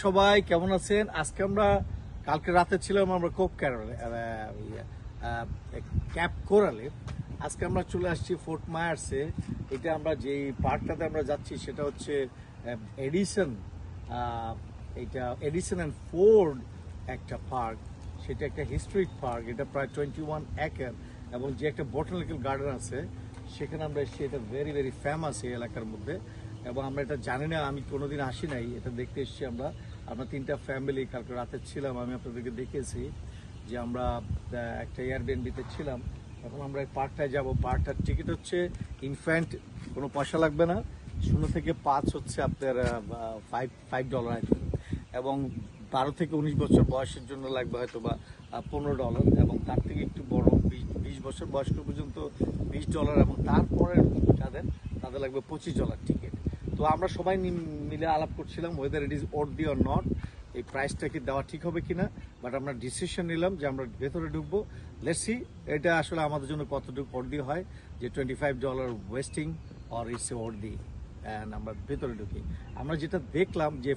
সবাই কেমন আছেন? আজকে আমরা কালকে রাতে ছিলাম আমরা ক্যাপ কোরালে। আজকে আমরা চলে আসছি ফোর্ট মায়ার্সে। এটা আমরা যেই পার্কটাতে আমরা যাচ্ছি সেটা হচ্ছে এডিসন, এটা এডিসন অ্যান্ড ফোর্ড একটা পার্ক। সেটা একটা হিস্টোরিক পার্ক, এটা প্রায় 21 একর এবং যে একটা বটানিক্যাল গার্ডেন আছে সেখানে আমরা এসেছি। এটা ভেরি ভেরি ফেমাস এই এলাকার মধ্যে এবং আমরা এটা জানি না, আমি কোনোদিন আসি নাই, এটা দেখতে এসেছি আমরা 3টা ফ্যামিলি কালকে রাতে ছিলাম। আমি আপনাদেরকে দেখেছি যে আমরা একটা এয়ারবিএনবিতে ছিলাম। এখন আমরা এই পার্কটায় যাবো। পার্কটার টিকিট হচ্ছে ইনফ্যান্ট, কোনো পয়সা লাগবে না, 0 থেকে 5 হচ্ছে আপনার $5 এবং 12 থেকে 19 বছর বয়সের জন্য লাগবে হয়তো বা $15 এবং তার থেকে একটু বড় 20 বছর বয়স্ক পর্যন্ত $20 এবং তারপরে তাদের লাগবে $25 টিকিট। তো আমরা সবাই মিলে আলাপ করছিলাম whether it is worthy or not, এই প্রাইসটা কি দেওয়া ঠিক হবে কিনা। বাট আমরা ডিসিশন নিলাম যে আমরা ভেতরে ঢুকবো। লেটস সি এটা আসলে আমাদের জন্য কতটুকু ওর্থি হয়, যে $25 wasting or it's a worthy. And আমরা ভেতরে ঢুকি। আমরা যেটা দেখলাম যে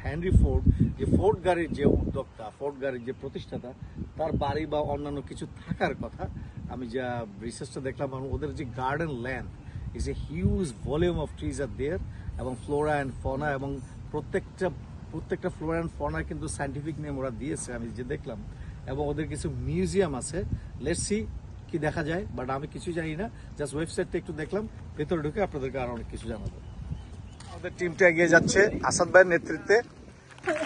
হেনরি ফোর্ড, যে ফোর্ড গাড়ির যে উদ্যোক্তা, ফোর্ড গাড়ির যে প্রতিষ্ঠাতা, তার বাড়ি বা অন্যান্য কিছু থাকার কথা। আমি যা রিসার্চটা দেখলাম, ওদের যে garden land is a huge volume of trees are there এবং ফ্লোরা অ্যান্ড ফনা এবং প্রত্যেকটা ফ্লোরা অ্যান্ড ফনা কিন্তু সায়েন্টিফিক নেম ওরা দিয়েছে আমি যে দেখলাম। এবং ওদের কিছু মিউজিয়াম আছে। লেটস সি কি দেখা যায়, বাট আমি কিছু জানি না, জাস্ট ওয়েবসাইটটা একটু দেখলাম। ভেতরে ঢুকে আপনাদেরকে আরো অনেক কিছু জানাবো। আমাদের টিমটা এগিয়ে যাচ্ছে আসাদ ভাইয়ের নেতৃত্বে।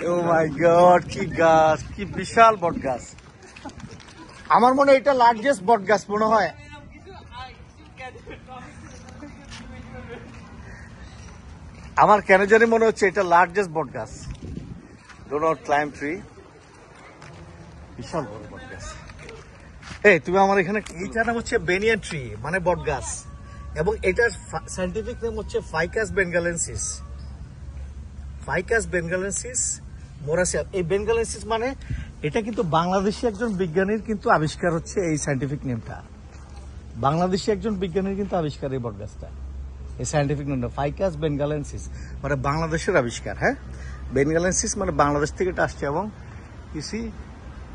ও মাই গড, কি গাছ, কি বিশাল বট গাছ! আমার মনে হয় এটা লার্জেস্ট বট গাছ মনে হয়। আমার কেন জানি মনে হচ্ছে এটা লার্জেস্ট বট গাছ। ডো নট ক্লাইম্ব ট্রি, বিশাল বড় বট গাছ। এই তুমি আমার এখানে, এইটার নাম হচ্ছে বেনিয়ান ট্রি, মানে বট গাছ, এবং এটার সায়েন্টিফিক নেম হচ্ছে ফাইকাস বেঙ্গালেন্সিস। ফাইকাস বেঙ্গালেন্সিস মোরাসিয়া। এই বেঙ্গালেন্সিস মানে এটা কিন্তু বাংলাদেশি একজন বিজ্ঞানীর কিন্তু আবিষ্কার হচ্ছে এই সায়েন্টিফিক নেমটা। বাংলাদেশি একজন বিজ্ঞানীর কিন্তু আবিষ্কার এই বট গাছটা। এই সায়েন্টিফিক নেমটা ফাইকাস বেঙ্গালেন্সিস মানে বাংলাদেশের আবিষ্কার। হ্যাঁ, বেঙ্গালেন্সিস মানে বাংলাদেশ থেকে এটা আসছে। এবং কিসি,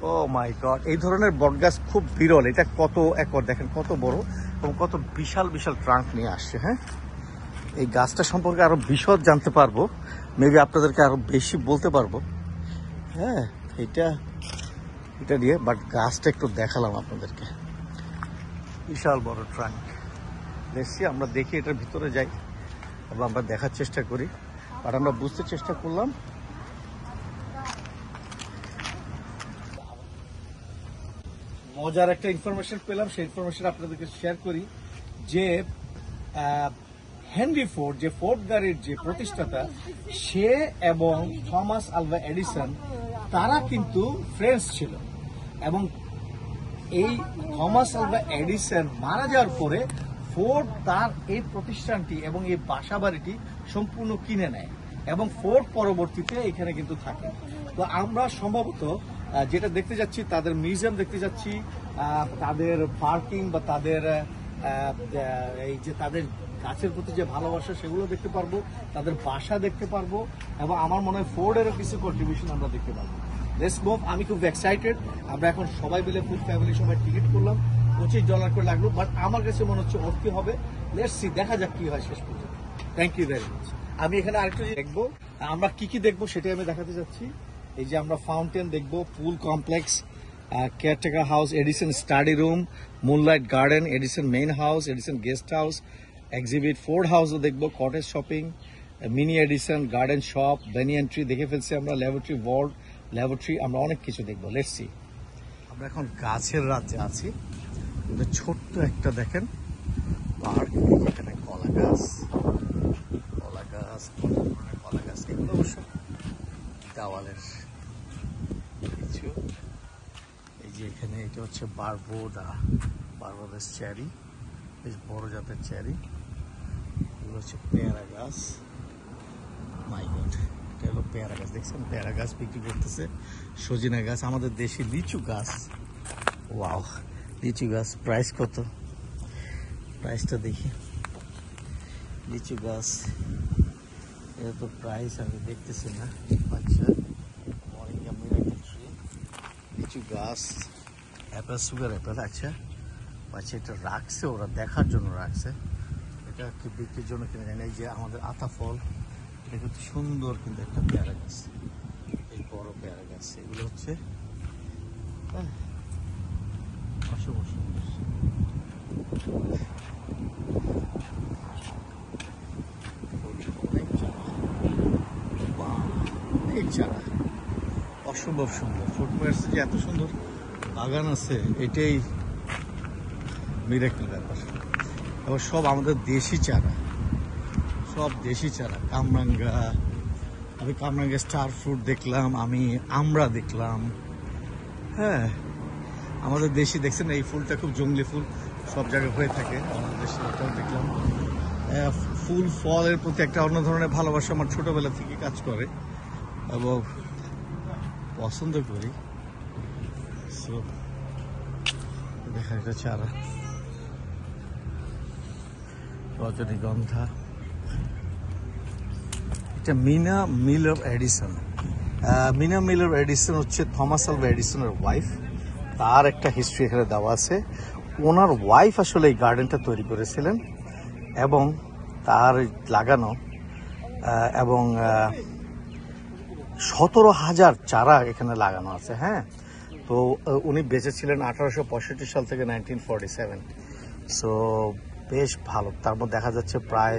ও মাই গড, এই ধরনের বটগাছ খুব বিরল। এটা কত একর দেখেন, কত বড় এবং কত বিশাল বিশাল ট্রাঙ্ক নিয়ে আসছে। হ্যাঁ, এই গাছটা সম্পর্কে আরো বিশদ জানতে পারবো, মেবি আপনাদেরকে আরো বেশি বলতে পারবো। হ্যাঁ, এটা দিয়ে, বাট গাছটা একটু দেখালাম আপনাদেরকে। বিশাল বড় ট্রাঙ্ক। দেখছি, আমরা দেখি এটার ভিতরে যাই এবং আমরা দেখার চেষ্টা করি। আর আমরা বুঝতে চেষ্টা করলাম মজার একটা ইনফরমেশন পেলাম, সেই ইনফরমেশন আপনাদেরকে শেয়ার করি যে হেনরি ফোর্ড, যে ফোর্ড গাড়ির যে প্রতিষ্ঠাতা, সে এবং থমাস আলভা এডিসন তারা কিন্তু ফ্রেন্ডস ছিল। এবং এই থমাস আলভা এডিসন মারা যাওয়ার পরে ফোর্ড তার এই প্রতিষ্ঠানটি এবং এই বাসা বাড়িটি সম্পূর্ণ কিনে নেয় এবং ফোর্ড পরবর্তীতে এখানে কিন্তু থাকে। তো আমরা সম্ভবত যেটা দেখতে যাচ্ছি, তাদের মিউজিয়াম দেখতে যাচ্ছি, তাদের পার্কিং বা তাদের এই যে তাদের গাছের প্রতি যে ভালোবাসা সেগুলো দেখতে পারবো, তাদের বাসা দেখতে পারবো এবং আমার মনে হয় ফোর্ডেরও কিছু কন্ট্রিবিউশন আমরা দেখতে পারবো। Let's move. আমি খুব এক্সাইটেড। আমরা এখন সবাই মিলে ফুল ফ্যামিলি সবাই টিকিট করলাম, $25 করে লাগলো, বাট আমার কাছে মনে হচ্ছে ওর কি হবে। লেটস সি, দেখা যাক কি হয় শেষ পর্যন্ত। Thank you very much. আমি এখানে আরেকটু দেখবো, আমরা কি দেখবো সেটাই আমি দেখাতে যাচ্ছি। এই যে আমরা ফাউন্টেন দেখবো, pool complex, caretaker house, Edison study room, moonlight garden, Edison main house, Edison guest house, exhibit, Ford হাউসও দেখবো, cottage shopping, mini Edison, garden shop, banyan tree দেখে ফেলছি আমরা, ল্যাবরেটরি ওয়ার্ল্ড, ল্যাবরেটরি, আমরা অনেক কিছু দেখবো। Let's see. আমরা এখন গাছের রাজ্যে আছি। ছোট্ট একটা দেখেন পার্ক, এখানে কলা গাছ, কলা গাছ, কত ধরনের কলা গাছ, এগুলো অবশ্য দেওয়ালের কিছু। এই যে এখানে এটা হচ্ছে বারবোদাস চেরি, বেশ বড় জাতের চেরি। এগুলো হচ্ছে পেয়ারা গাছ। মাই গড, এটা হলো পেয়ারা গাছ। দেখছেন, পেয়ারা গাছ বিক্রি করতেছে। সজিনা গাছ, আমাদের দেশি লিচু গাছ। ওয়াও, লিচু গাছ। প্রাইস কত? প্রাইসটা দেখি। লিচু গাছ, এটা তো প্রাইস আমি দেখতেছি না। আচ্ছা, গাছ অ্যাপেল, সুগার অ্যাপেল। আচ্ছা আচ্ছা, এটা রাখছে ওরা, দেখার জন্য রাখছে, এটা কি বিক্রির জন্য কিনে জানি। এই যে আমাদের আতা ফল, এটা কিন্তু সুন্দর, কিন্তু একটা পেয়ারা গাছ, এই বড় পেয়ারা গাছ, এগুলো হচ্ছে অশুভ সুন্দর। অনেক চারা, অসম্ভব সুন্দর। ফোর্ট মায়ার্সে যে এত সুন্দর বাগান আছে, এটাই মিরাকেল ব্যাপার। এবার সব আমাদের দেশি চারা, সব দেশি চারা। কামরাঙ্গা, আমি কামরাঙ্গা স্টার ফ্রুট দেখলাম, আমি আমড়া দেখলাম। হ্যাঁ, আমাদের দেশি দেখছেন এই ফুলটা খুব জঙ্গলি ফুল, সব জায়গায় হয়ে থাকে আমাদের দেশে, এটাও দেখলাম। ফুল ফলের প্রতি একটা অন্য ধরনের ভালোবাসা আমার ছোটবেলা থেকে কাজ করে এবং পছন্দ করি। সো দেখা একটা চারা, রজনীগন্ধা। এটা Mina Miller Edison. Mina Miller Edison হচ্ছে থমাস আলভা এডিসনের ওয়াইফ। তার একটা হিস্ট্রি এখানে দেওয়া আছে। ওনার ওয়াইফ আসলে এই গার্ডেনটা তৈরি করেছিলেন এবং তার লাগানো এবং 17,000 চারা এখানে লাগানো আছে। হ্যাঁ, তো উনি বেঁচে ছিলেন 1865 সাল থেকে 1947। সো বেশ ভালো। তারপর দেখা যাচ্ছে প্রায়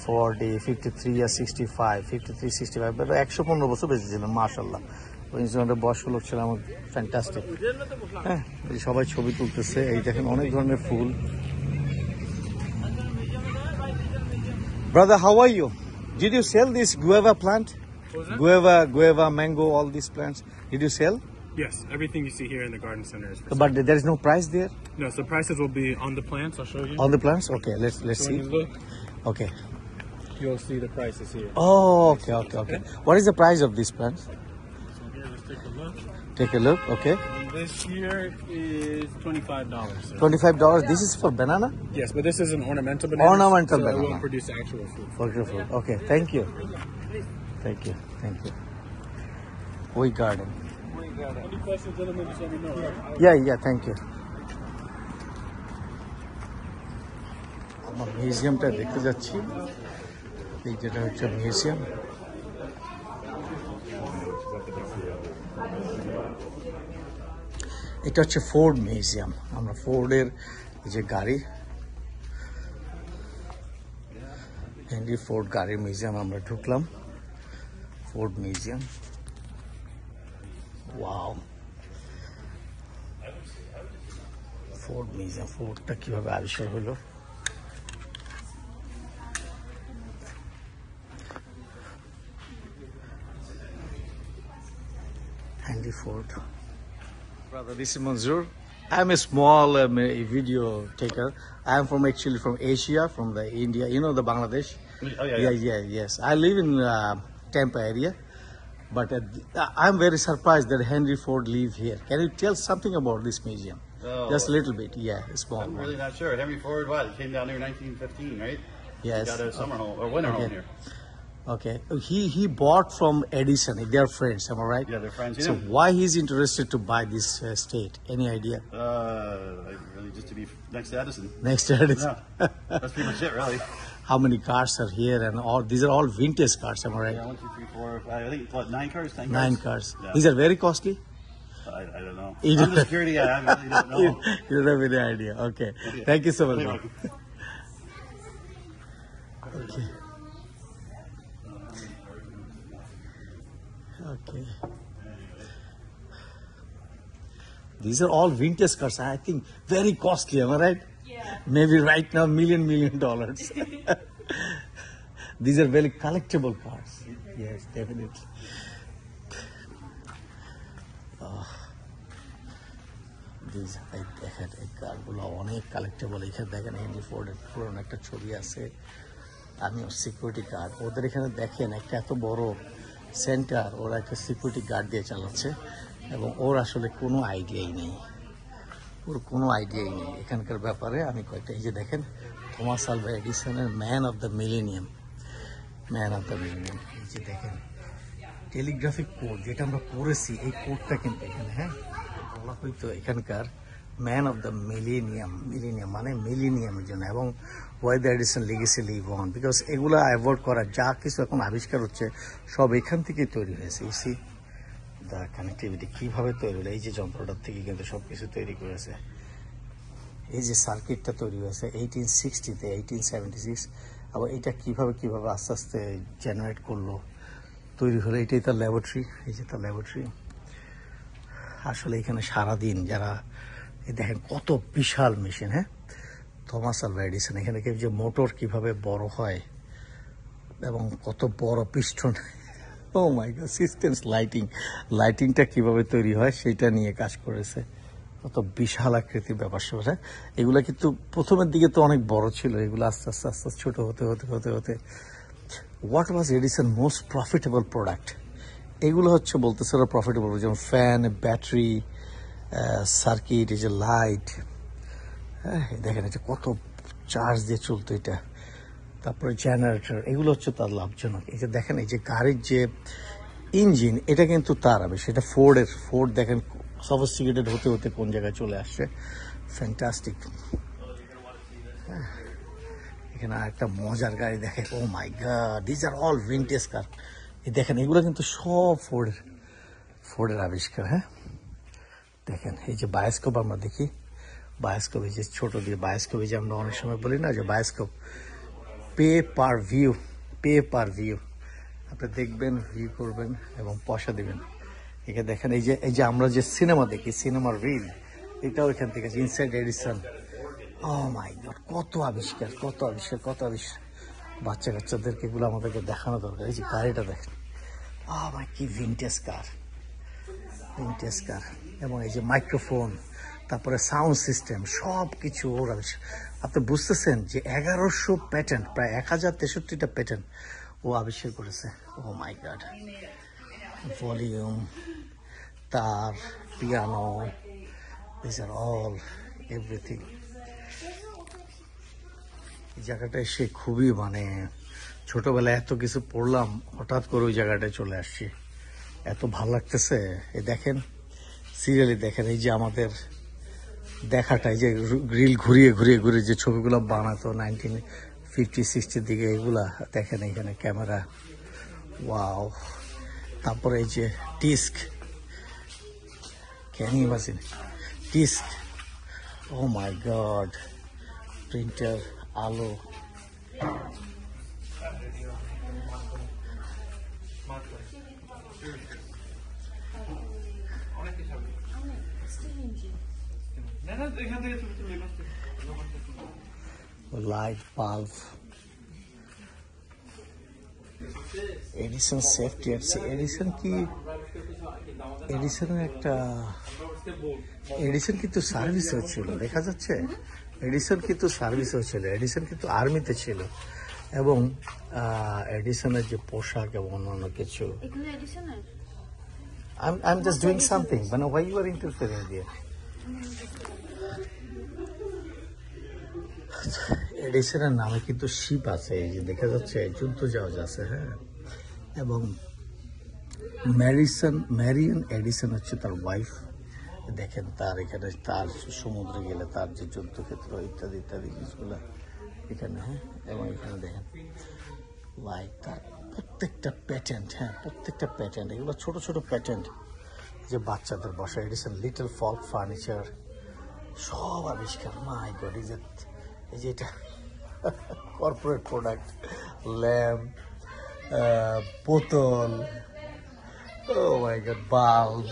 40, 53 আর 65, 53, 65, 115 বছর বেঁচে ছিলেন, মাশাল্লাহ। বয়স লোক ছিল আমার, ফ্যান্টাস্টিক। হ্যাঁ, সবাই ছবি তুলতেছে। এই দেখেন অনেক ধরনের ফুল। Brother, how are you? Did you sell this guava plant? Guava, mango, all these plants. Did you sell? Yes, everything you see here in the garden center is for But sale. there is no price there No, so prices will be on the plants. I'll show you. on the plants. Okay, let's So when see. you look, Okay. you'll see the prices here. Oh, okay. What is the price of these plants? So here, let's take a look. Take a look. Okay. And this here is $25. $25. This is for banana. Yes, but this is an ornamental banana. Ornamental so banana. it won't produce actual fruit. For your fruit. Okay. Thank you. We garden. Any questions, gentlemen? Just let me know. Yeah. Thank you. আমরা মিউজিয়ামটা দেখতে যাচ্ছি। এই যেটা হচ্ছে museum. এটা হচ্ছে Ford museum. আমরা ফোর্ডের যে গাড়ি, হেনরি ফোর্ড গাড়ির মিউজিয়াম আমরা ঢুকলাম। Ford museum, wow. Ford museum, ফোর্ডটা কিভাবে আবিষ্কার হলো। Henry Ford. Brother, this is Manzoor. I'm a small video taker. I'm actually from Asia, from the India. You know the Bangladesh. Oh, yeah. Yes. I live in Tampa area, but I'm very surprised that Henry Ford live here. Can you tell something about this museum? Oh, Just a little bit. Yeah, small. I'm really not sure. Henry Ford, what? He came down here in 1915, right? Yes. He got a summer home or winter home here. Okay. He bought from Edison. They're friends. Am I right? Yeah, they're friends. So why he's interested to buy this estate? Any idea? Like really just to be next to Edison. Next to Edison. Yeah, that's pretty much it, really. How many cars are here? And all these are all vintage cars. Am I right? Yeah, 1, 2, 3, 4, 5. I think what, 9 cars, 10 cars. 9 cars. Yeah. These are very costly. I don't know. You I'm the security guy. I really don't know. You don't have any idea. Okay. Thank you so much. You're bro. welcome. Okay. Okay. These are all vintage cars. I think very costly. Am I right? Yeah. Maybe right now $1 million. These are very collectible cars. Yes, definitely. These দেখেন এই কারগুলো অনেক collectible. এখানে দেখেন Henry ফোর্ডের পুরনো একটা ছবি আছে। আমিও সিকিউরিটি গার্ড। ওদের এখানে দেখেন একটা এত বড় সেন্টার, ওরা একটা সিকিউরিটি গার্ড দিয়ে চালাচ্ছে এবং ওর আসলে কোনো আইডিয়াই নেই, এখানকার ব্যাপারে। আমি কয়েকটা, এই যে দেখেন থমাস আলভা এডিসনের ম্যান অফ দ্য মিলেনিয়াম, এই যে দেখেন টেলিগ্রাফিক কোড যেটা আমরা পড়েছি, এই কোডটা কিন্তু এখানে, হ্যাঁ বলা হয়তো এখানকার ম্যান অফ দ্য মিলেনিয়াম মানে মিলেনিয়ামের জন্য, এবং why the Edison legacy live on, because এগুলো অ্যাভয়েড করা, যা কিছু এখন আবিষ্কার হচ্ছে সব এখান থেকেই তৈরি হয়েছে। ইসি দ্য কানেক্টিভিটি কীভাবে তৈরি হলো, এই যে যন্ত্রটার থেকে কিন্তু সব কিছু তৈরি করেছে। এই যে সার্কিটটা তৈরি হয়েছে 1860-তে, 1876, আবার এটা কিভাবে আস্তে আস্তে জেনারেট করলো, তৈরি হলো। এটাই তার ল্যাবরেটরি, এই যে তার ল্যাবরেটরি। আসলে এখানে সারাদিন যারা দেখেন কত বিশাল মেশিন, হ্যাঁ, থমাস আলভা এডিসন, এখানে যে মোটর কিভাবে বড় হয় এবং কত বড় piston, O my god, systems লাইটিংটা কিভাবে তৈরি হয় সেটা নিয়ে কাজ করেছে। কত বিশাল আকৃতির ব্যাপার স্যাপার। হ্যাঁ, এগুলো কিন্তু প্রথমের দিকে তো অনেক বড় ছিল, এগুলো আস্তে আস্তে ছোট হতে what was Edison most profitable product, এগুলো হচ্ছে বলতেছে ওরা প্রফিটেবল, যেমন ফ্যান, ব্যাটারি, সার্কিট, এই যে লাইট, হ্যাঁ দেখেন এটা কত চার্জ দিয়ে চলতো এটা, তারপরে জেনারেটর, এগুলো হচ্ছে তার লাভজনক। এই যে দেখেন এই যে গাড়ির যে ইঞ্জিন, এটা কিন্তু তার সেটা ফোর্ড দেখেন সফিস্টিকেটেড হতে কোন জায়গায় চলে আসছে, ফ্যান্টাস্টিক। এখানে একটা মজার গাড়ি দেখে, oh my god, this are all vintage car. এই দেখেন এগুলো কিন্তু সব ফোর্ডের আবিষ্কার। হ্যাঁ দেখেন এই যে বায়োস্কোপ আমরা দেখি, বায়োস্কোপ এই যে ছোট দিয়ে বায়োস্কোপ, এই যে আমরা অনেক সময় বলি না যে বায়োস্কোপ পে পার ভিউ, আপনি দেখবেন, ভিউ করবেন এবং পয়সা দিবেন। এখানে দেখেন এই যে আমরা যে সিনেমা দেখি, সিনেমার রিল, এটাও এখান থেকে, inside Edison. O my god, কত আবিষ্কার। বাচ্চা কাচ্চাদেরকে এগুলো আমাদেরকে দেখানো দরকার। এই যে গাড়িটা দেখেন, মাই কি ভিনটেজ কার, এবং এই যে মাইক্রোফোন, তারপরে সাউন্ড সিস্টেম, সব কিছু ওর আবিষ্কার। আপনি বুঝতেছেন যে 1100 প্যাটেন্ট, প্রায় 1063টা প্যাটেন্ট ও আবিষ্কার করেছে। ও মাই গড, ভলিউম, তার, piano, this are all everything. এই জায়গাটায় সে খুবই মানে ছোটবেলায় এত কিছু পড়লাম, হঠাৎ করে ওই জায়গাটায় চলে আসছি, এত ভালো লাগতেছে। এই দেখেন সিরিয়ালি দেখেন, এই যে আমাদের দেখাটা, এই যে গ্রিল ঘুরিয়ে যে ছবিগুলো বানাতো 1950-60 দিকে, এগুলা দেখেন এখানে ক্যামেরা, ওয়াও। তারপরে এই যে disc, can you imagine disc, oh my god, printer, আলো, light, bulb, Edison safety apps. Edison কিন্তু সার্ভিস হচ্ছিল, দেখা যাচ্ছে এডিসন কিন্তু সার্ভিস হচ্ছিল, এডিসন কিন্তু আর্মিতে ছিল, এবং এডিসনের যে পোশাক এবং অন্যান্য কিছু। I'm just doing something, but why you are interfering there? এডিসনের নামে কিন্তু শিপ আছে, এই যে দেখা যাচ্ছে যুদ্ধ জাহাজ আছে, হ্যাঁ, এবং ম্যারিয়ান এডিসন হচ্ছে তার ওয়াইফ। দেখেন তার এখানে, তার সমুদ্রে গেলে তার যে যুদ্ধক্ষেত্র ইত্যাদি জিনিসগুলো এখানে, হ্যাঁ, এবং এখানে দেখেন লাইক তার প্রত্যেকটা প্যাটেন্ট, এগুলো ছোট প্যাটেন্ট, যে বাচ্চাদের বসা, এডিসন লিটল ফল্ক ফার্নিচার, সব আবিষ্কার। মাই গড, এই যে এটা কর্পোরেট প্রোডাক্ট, ল্যাম্প, বোতল, ও মাই গড, বাল্ব,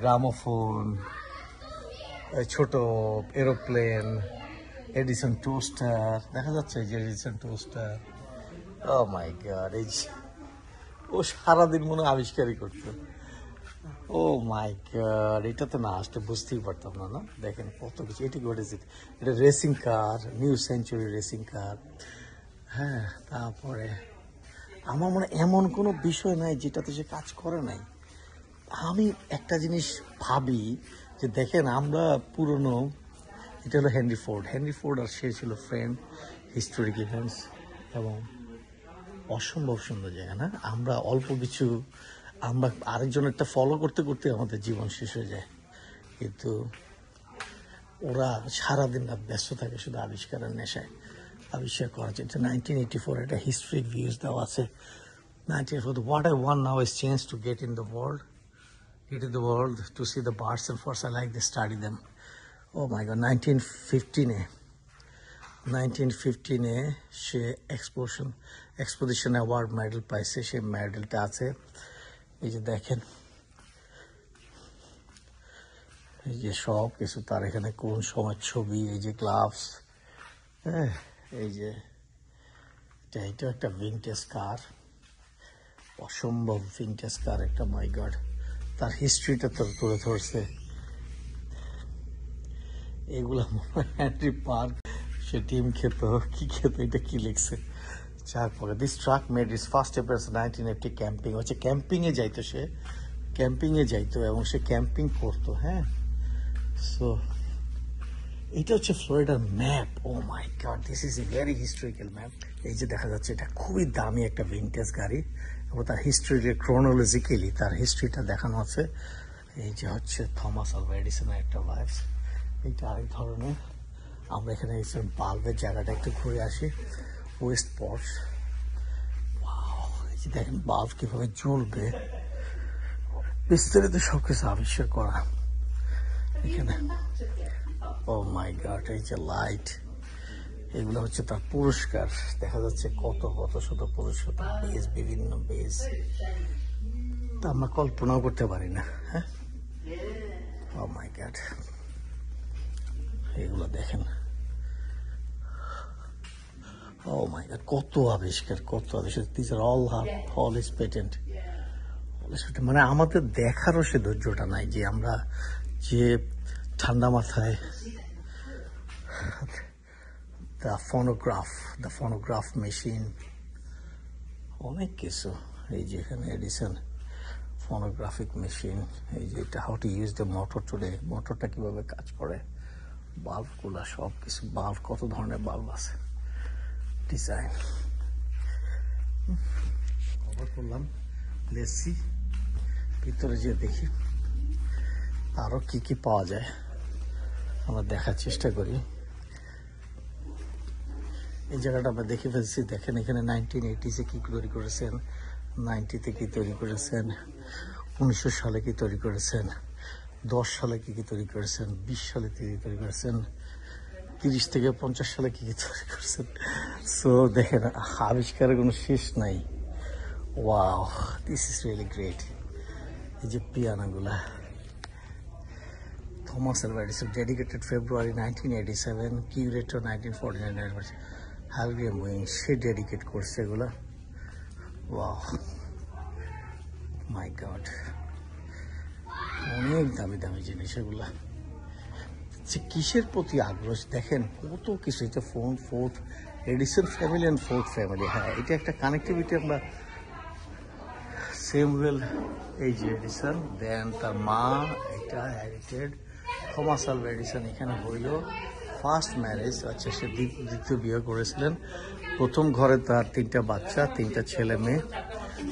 গ্রামোফোন, ছোট এরোপ্লেন, এডিসন টোস্টার, দেখা যাচ্ছে এই যে Edison toaster. O my god, এই ও সারাদিন মনে আবিষ্কারই করতো। ও মাই গড, এটা তো না আসলে বুঝতেই পারতাম না। দেখেন কত কিছু। এটা racing car, new century racing car. হ্যাঁ, তারপরে আমার মনে এমন কোনো বিষয় নাই যেটাতে সে কাজ করে নাই। আমি একটা জিনিস ভাবি যে দেখেন আমরা পুরনো, এটা হলো হেনরি ফোর্ড আর সে ছিল ফ্রেন্ড, হিস্টোরিক ইভেন্টস, এবং অসম্ভব সুন্দর জায়গা না। আমরা অল্প কিছু, আমরা আরেকজনেরটা ফলো করতে আমাদের জীবন শেষ হয়ে যায়, কিন্তু ওরা সারাদিন রাত ব্যস্ত থাকে শুধু আবিষ্কারের নেশায়, আবিষ্কার করার জন্য। 1984 একটা হিস্ট্রিক ভিউজ দেওয়া আছে। 1984, what I want now is chance to get in the world to see the birds and first I like to study them. Oh my God, 1915 say exposition award medal পাইছে, সে মেডেলটা আছে। এই যে দেখেন, এই যে সব কিছু তার এখানে কোন সময় ছবি, এই যে গ্লাভস, হ্যাঁ, এই যে এটা একটা ভিনটেজ কার, অসম্ভব ভিনটেজ কার একটা, মাই গড। তার হিস্ট্রিটা তো তুলে ধরছে। এগুলা হেনরি পার্ক, সে ডিম খেত, কি খেত, এটা কি লিখছে চার পরে। This truck made is first appearance 1980 camping, হচ্ছে ক্যাম্পিংয়ে যাইতো, সে ক্যাম্পিংয়ে যাইতো এবং সে ক্যাম্পিং করতো। হ্যাঁ, সো এটা হচ্ছে ফ্লোরিডার map. Oh my god, this is a very historical map. এই যে দেখা যাচ্ছে, এটা খুবই দামি একটা ভিনটেজ গাড়ি এবং তার হিস্ট্রি ক্রোনোলজিক্যালি তার হিস্ট্রিটা দেখানো আছে। এই যে হচ্ছে থমাস আলভা এডিসনের একটা ভাইবস। এইটা আরেক ধরনের। আমরা এখানে এসে বাল্বের জায়গাটা একটু ঘুরে আসি। ওয়েস্ট পর্টস, এই যে দেখেন বাল্ব কিভাবে জ্বলবে, বিস্তারিত সবকিছু আবিষ্কার করা এখানে। ও মাই গড, এই যে লাইট, এগুলো হচ্ছে তার পুরস্কার। দেখা যাচ্ছে কত কত শত পুরস্কার, বেজ, বিভিন্ন বেজ, তা আমরা কল্পনাও করতে পারি না। হ্যাঁ, ও মাই গড, এগুলো দেখেন। ও মাই গড, কত আবিষ্কার, কত আবিষ্কার। This are all is patent. মানে আমাদের দেখারও সে ধৈর্যটা নাই যে আমরা যে ঠান্ডা মাথায় দ্য ফোনোগ্রাফ মেশিন, অনেক কিছু। এই যে এখানে এডিসন ফোনোগ্রাফিক মেশিন, এই যে এটা how to use the motor today, মোটরটা কিভাবে কাজ করে, বাল্বগুলা, সব কিছু বাল্ব, কত ধরনের বাল্ব আছে, ডিজাইন। অবাক করলাম। লেসি ভিতরে যে দেখি আরো কি কি পাওয়া যায়, আমরা দেখার চেষ্টা করি। এই জায়গাটা আমরা দেখে ফেলছি। দেখেন এখানে 1980 কি তৈরি করেছেন, 90-তে কি তৈরি করেছেন, 1900 সালে কি তৈরি করেছেন, 10 সালে কি কি তৈরি করেছেন, 20 সালে কি তৈরি করেছেন, 30 থেকে 50 সালে কি কি তৈরি করেছেন। সো দেখেন, আবিষ্কারের কোনো শেষ নাই। Wow, this is really great. এই যে পিয়ানোগুলা, থমাস আলভা এডিসন, ডেডিকেটেড ফেব্রুয়ারি 1987, কিউরেটর 1949, হালগ্রিয়াম উইং, সে ডেডিকেট করছে এগুলা। ওয়াও, মাই গড, অনেক দামি দামি জিনিস এগুলা। কিসের প্রতি আগ্রহ দেখেন, কত কিছু। এটা fourth Edison family and fourth family. হ্যাঁ, এটা একটা কানেক্টিভিটি। আমরা স্যামুয়েল এই যে এডিসন, দেন তার মা, এটা হেরিটেড থমাস আলভা এডিসন। এখানে হইল ফার্স্ট ম্যারেজ। আচ্ছা, সে দ্বিতীয় বিয়ে করেছিলেন। প্রথম ঘরে তার 3টা বাচ্চা, 3টা ছেলে মেয়ে।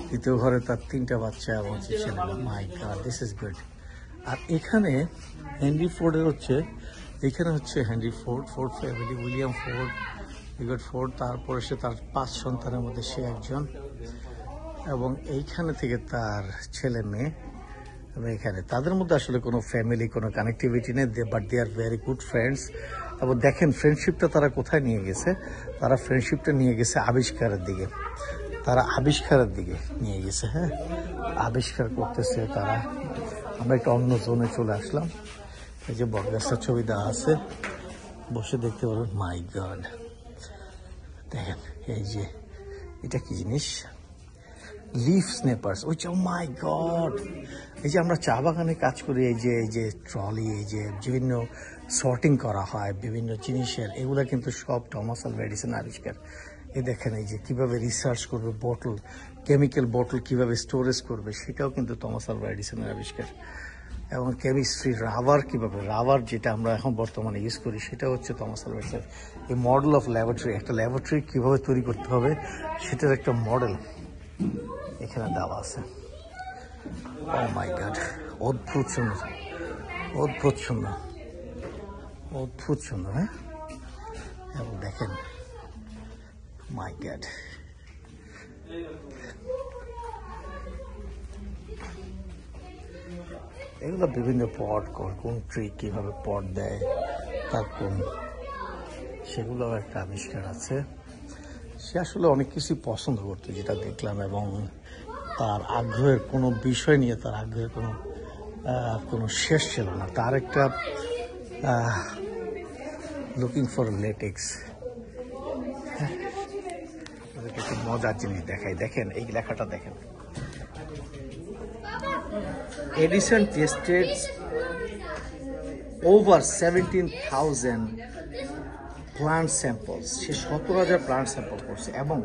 দ্বিতীয় ঘরে তার 3টা বাচ্চা এবং ছেলে মেয়ে। মাই গড, দিস ইজ গুড। আর এখানে হেনরি ফোর্ডের হচ্ছে, এখানে হচ্ছে Henry Ford family, William Ford, regard Ford, তারপরে সে তার 5 সন্তানের মধ্যে সে একজন, এবং এইখানে থেকে তার ছেলে মেয়ে। এবং এখানে তাদের মধ্যে আসলে কোনো ফ্যামিলি, কোনো কানেক্টিভিটি নেই, but they are very good friends. এবং দেখেন ফ্রেন্ডশিপটা তারা কোথায় নিয়ে গেছে, তারা ফ্রেন্ডশিপটা নিয়ে গেছে আবিষ্কারের দিকে, তারা আবিষ্কারের দিকে নিয়ে গেছে। হ্যাঁ, আবিষ্কার করতেছে তারা। আমরা একটা অন্য জোনে চলে আসলাম। এই যে বটগাছটার ছবি দেওয়া আছে, বসে দেখতে পারবেন। মাই গড, দেখেন এই যে এটা কি জিনিস, লিফ স্নেপার্স। ওই মাই গড, এই যে আমরা চা বাগানে কাজ করি, এই যে ট্রলি, এই যে বিভিন্ন সর্টিং করা হয় বিভিন্ন জিনিসের, এগুলা কিন্তু সব থমাস আলভা এডিসন আবিষ্কার। এই দেখেন, এই যে কিভাবে রিসার্চ করবে, বোতল, কেমিক্যাল বোতল কিভাবে স্টোরেজ করবে, সেটাও কিন্তু থমাস আলভা এডিসনের আবিষ্কার। এবং কেমিস্ট্রি, রাবার যেটা আমরা এখন বর্তমানে ইউজ করি, সেটা হচ্ছে থমাস আলভা এডিসন। এই মডেল অফ ল্যাবরেটরি, একটা ল্যাবরেটরি কিভাবে তৈরি করতে হবে সেটার একটা মডেল এখানে দেওয়া আছে। ও মাই গড, অদ্ভুত সুন্দর। অদ্ভুত সুন্দর, অদ্ভুত সুন্দর। হ্যাঁ, এবং দেখেন, মাই গড, এগুলো বিভিন্ন পট, কোন ট্রি কিভাবে পট দেয়, তার কোন, সেগুলো একটা আবিষ্কার আছে। সে আসলে অনেক কিছুই পছন্দ করতো যেটা দেখলাম, এবং তার আগ্রহের কোনো বিষয় নিয়ে তার আগ্রহের কোনো শেষ ছিল না। তার একটা লুকিং ফর লেটেক্স, একটু মজার জিনিস দেখাই। দেখেন এই লেখাটা দেখেন, Edison tested over 17,000 plant samples. সে 17,000 প্লান্ট স্যাম্পল করছে, এবং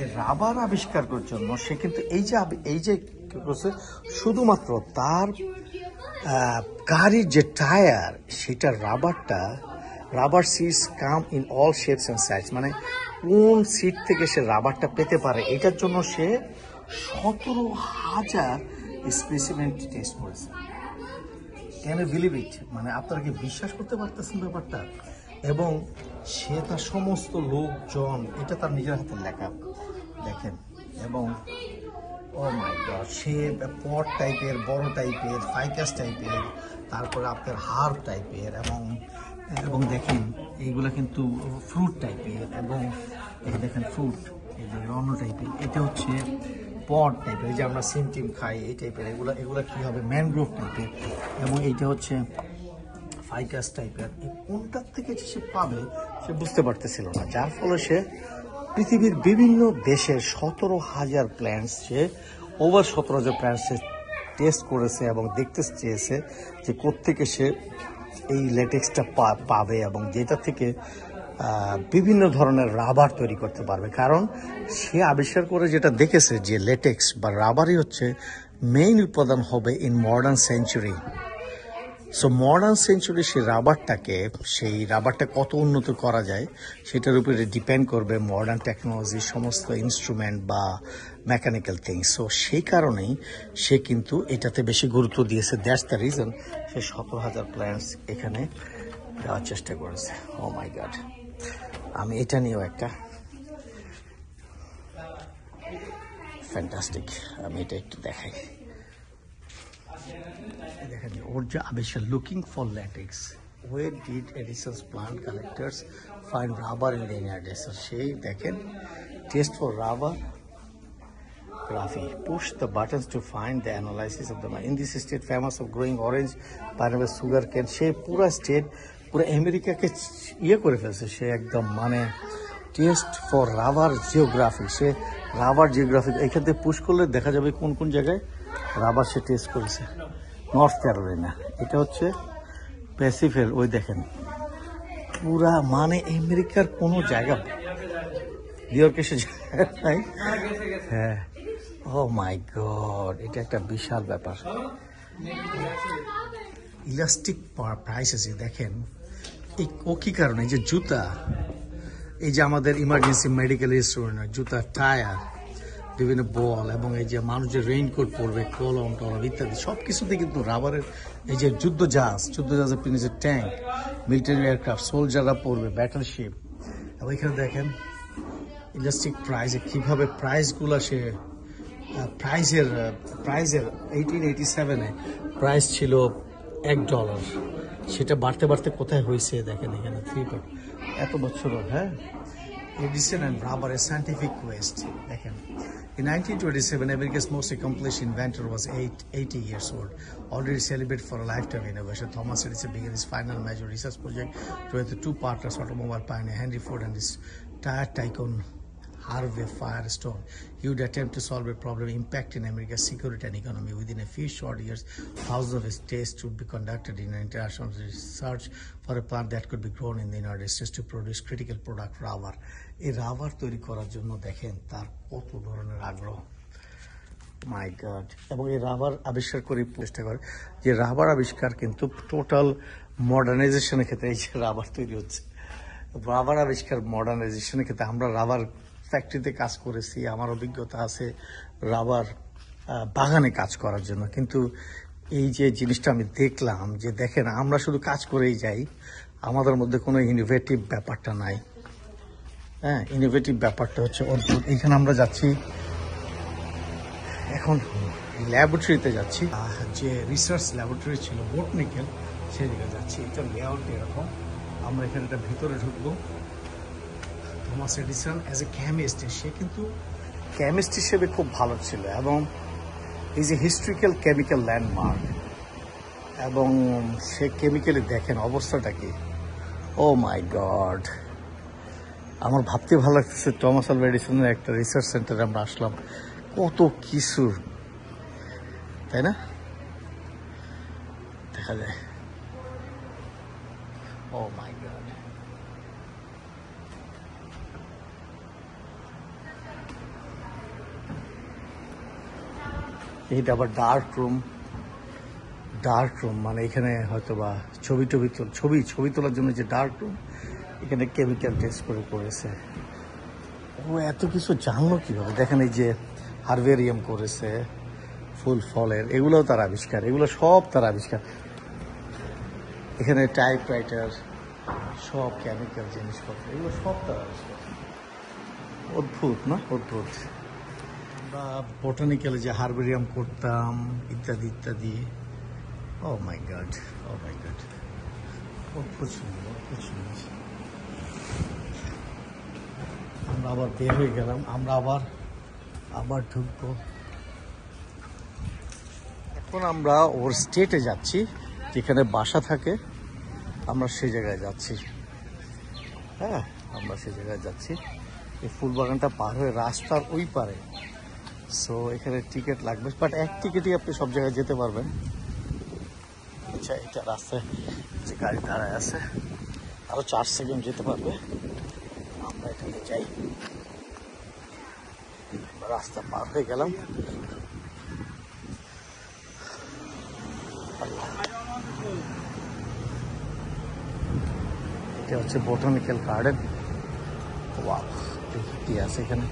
এই রাবার আবিষ্কার করার জন্য সে কিন্তু এই যে কি করছে, শুধুমাত্র তার গাড়ির যে টায়ার, সেটা rubber seats come in all shapes and size, মানে কোন সিট থেকে সে রাবারটা পেতে পারে, এটার জন্য সে 17,000 স্পেসিমেন টেস্ট করেছে। Can you believe it? মানে আপনারা কি বিশ্বাস করতে পারতেছেন ব্যাপারটা? এবং সে তার সমস্ত লোকজন, এটা তার নিজের হাতের লেখা, দেখেন। এবং ও মাই গড, সে পট টাইপের, বড় টাইপের, ফাইকাস টাইপের, তারপরে আপনার হার্ব টাইপের, এবং দেখেন এইগুলা কিন্তু ফ্রুট টাইপের, এবং এই দেখেন ফ্রুট, এই যে অন্য টাইপের, এটা হচ্ছে পট টাইপের, যে আমরা সিম টিম খাই এই টাইপের, এগুলা কি হবে, ম্যানগ্রোভ টাইপের, এবং এইটা হচ্ছে ফাইকাস টাইপের। কোনটার থেকে সে পাবে সে বুঝতে পারতেছিল না, যার ফলে সে পৃথিবীর বিভিন্ন দেশের 17,000 প্ল্যান্টস, সে ওভার 17,000 প্ল্যান্টস সে টেস্ট করেছে, এবং দেখতে চেয়েছে যে কোত্থেকে সে এই লেটেক্সটা পাবে, এবং যেটা থেকে বিভিন্ন ধরনের রাবার তৈরি করতে পারবে। কারণ সে আবিষ্কার করে যেটা দেখেছে যে লেটেক্স বা রাবারই হচ্ছে মেইন উপাদান হবে in modern century. So modern century সেই রাবারটা কত উন্নত করা যায় সেটার উপরে ডিপেন্ড করবে মডার্ন টেকনোলজির সমস্ত ইনস্ট্রুমেন্ট বা মেকানিক্যাল থিংস। সো সেই কারণেই সে কিন্তু এটাতে বেশি গুরুত্ব দিয়েছে। That's the reason say 17,000 plants এখানে দেওয়ার চেষ্টা করেছে। ও মাই গড, আমি এটা নিয়েও একটা ফ্যান্টাস্টিক, আমি এটা একটু দেখাই। দেখেন ওর যে আবিষ্কার, looking for latex, why did Edison's plant collectors find rubber in the United States. সেই দেখেন, test for rubber graphy, push the buttons to find the analysis of the in this state famous of growing orange, pineapple, sugar cane. সে পুরা state, পুরো আমেরিকাকে করে ফেলছে সে একদম, মানে test for rubber geography. Say rubber geography এখান থেকে পুশ করলে দেখা যাবে কোন কোন জায়গায় রাবার সে টেস্ট করেছে। নর্থ ক্যারোলাইনা, এটা হচ্ছে প্যাসিফিক, ওই দেখেন পুরা, মানে আমেরিকার কোনো জায়গা নিউইয়র্কে সে নাই। হ্যাঁ, ও মাই গড, এটা একটা বিশাল ব্যাপার। ইলাস্টিক প্রাইস আছে দেখেন। ও কি কারণে, এই যে জুতা, এই যে আমাদের ইমার্জেন্সি মেডিকেল ইনস্ট্রুমেন্ট, জুতা, টায়ার, বিভিন্ন বল, এবং এই যে মানুষ যে রেইনকোট পরবে, কলম টলম ইত্যাদি সব কিছুতে কিন্তু রাবারের, এই যে যুদ্ধজাহাজের পিছনে ট্যাঙ্ক, মিলিটারি এয়ারক্রাফট, সোলজাররা পড়বে, ব্যাটলশিপ। এবং এখানে দেখেন ইলাস্টিক প্রাইসে কীভাবে প্রাইসগুলো সে প্রাইজের 1887-এ প্রাইস ছিল $1, সেটা বাড়তে বাড়তে কোথায় হয়েছে দেখেন এখানে 3 এত বছর। হ্যাঁ, Edison and rubber, a scientific quest. In 1927, America's most accomplished inventor was 80 years old, already celebrated for a lifetime innovation. Thomas Edison began his final major research project with the two partners, automobile pioneer Henry Ford and his tire tycoon Harvey Firestone. He would attempt to solve a problem impacting America's security and economy. Within a few short years, thousands of his tests would be conducted in international research for a plant that could be grown in the United States to produce critical product rubber. এই rubber তৈরি করার জন্য দেখেন তার কত ধরনের আগ্রহ, মাই god. এবং এই রাবার আবিষ্কার করে চেষ্টা করে যে রাবার আবিষ্কার কিন্তু টোটাল মডার্নাইজেশনের ক্ষেত্রে, এই যে রাবার তৈরি হচ্ছে, রাবার আবিষ্কার মডার্নাইজেশনের ক্ষেত্রে। আমরা রাবার ফ্যাক্টরিতে কাজ করেছি, আমার অভিজ্ঞতা আছে রাবার বাগানে কাজ করার জন্য, কিন্তু এই যে জিনিসটা আমি দেখলাম, যে দেখেন আমরা শুধু কাজ করেই যাই, আমাদের মধ্যে কোনো ইনোভেটিভ ব্যাপারটা নাই। হ্যাঁ, ইনোভেটিভ ব্যাপারটা হচ্ছে অদ্ভুত। এখানে আমরা যাচ্ছি এখন ল্যাবরেটরিতে যাচ্ছি, যে রিসার্চ ল্যাবরেটরি ছিল বোটানিক্যাল, সেদিকে যাচ্ছি। এটা লেআউট এরকম। আমরা এখানে একটা ভিতরে ঢুকবো। Thomas Edison as a chemist, সে কিন্তু কেমিস্ট হিসেবে খুব ভালো ছিল এবং is a historical chemical landmark. এবং সে কেমিক্যালি দেখেন অবস্থাটা কি। ও মাই গড, আমার ভাবতে ভালো লাগতেছে টমাস আলভা এডিসনের একটা রিসার্চ সেন্টারে আমরা আসলাম। কত কিছু, তাই না? দেখা যায়। ও মাই গড, এইটা আবার ডার্ক রুম। ডার্ক রুম মানে এখানে হয়তো বা ছবি তোলার জন্য যে ডার্ক রুম, এখানে কেমিক্যাল টেস্ট করেছে। ও এত কিছু জানলো কিভাবে? দেখেন এই যে হারভেরিয়াম করেছে ফুল ফলের, এগুলোও তার আবিষ্কার, এগুলো সব তার আবিষ্কার। এখানে টাইপরাইটার, সব কেমিক্যাল জিনিসপত্র, এগুলো সব তার আবিষ্কার। অদ্ভুত না? অদ্ভুত। আমরা বোটানিক্যালে যে হারভেরিয়াম করতাম ইত্যাদি ইত্যাদি। ও my god, O my god, অদ্ভুত সুন্দর, অদ্ভুত সুন্দর। আমরা আবার বের হয়ে গেলাম, আমরা আবার ঢুকবো। এখন আমরা ওর স্টেটে যাচ্ছি, যেখানে বাসা থাকে, আমরা সেই জায়গায় যাচ্ছি। হ্যাঁ, আমরা সেই জায়গায় যাচ্ছি। এই ফুল বাগানটা পার হয়ে রাস্তার ওই পারে। সো এখানে টিকিট লাগবে, বাট এক টিকিটই আপনি সব জায়গায় যেতে পারবেন। আচ্ছা, এটা রাস্তায় যে গাড়ি দাঁড়ায় আছে, আরো 4 সেকেন্ড যেতে পারবে। আমরা এখানে যাই, রাস্তা পার হয়ে গেলাম। এটা হচ্ছে বোটানিক্যাল গার্ডেন। ওয়াও, দেখি কি আছে এখানে।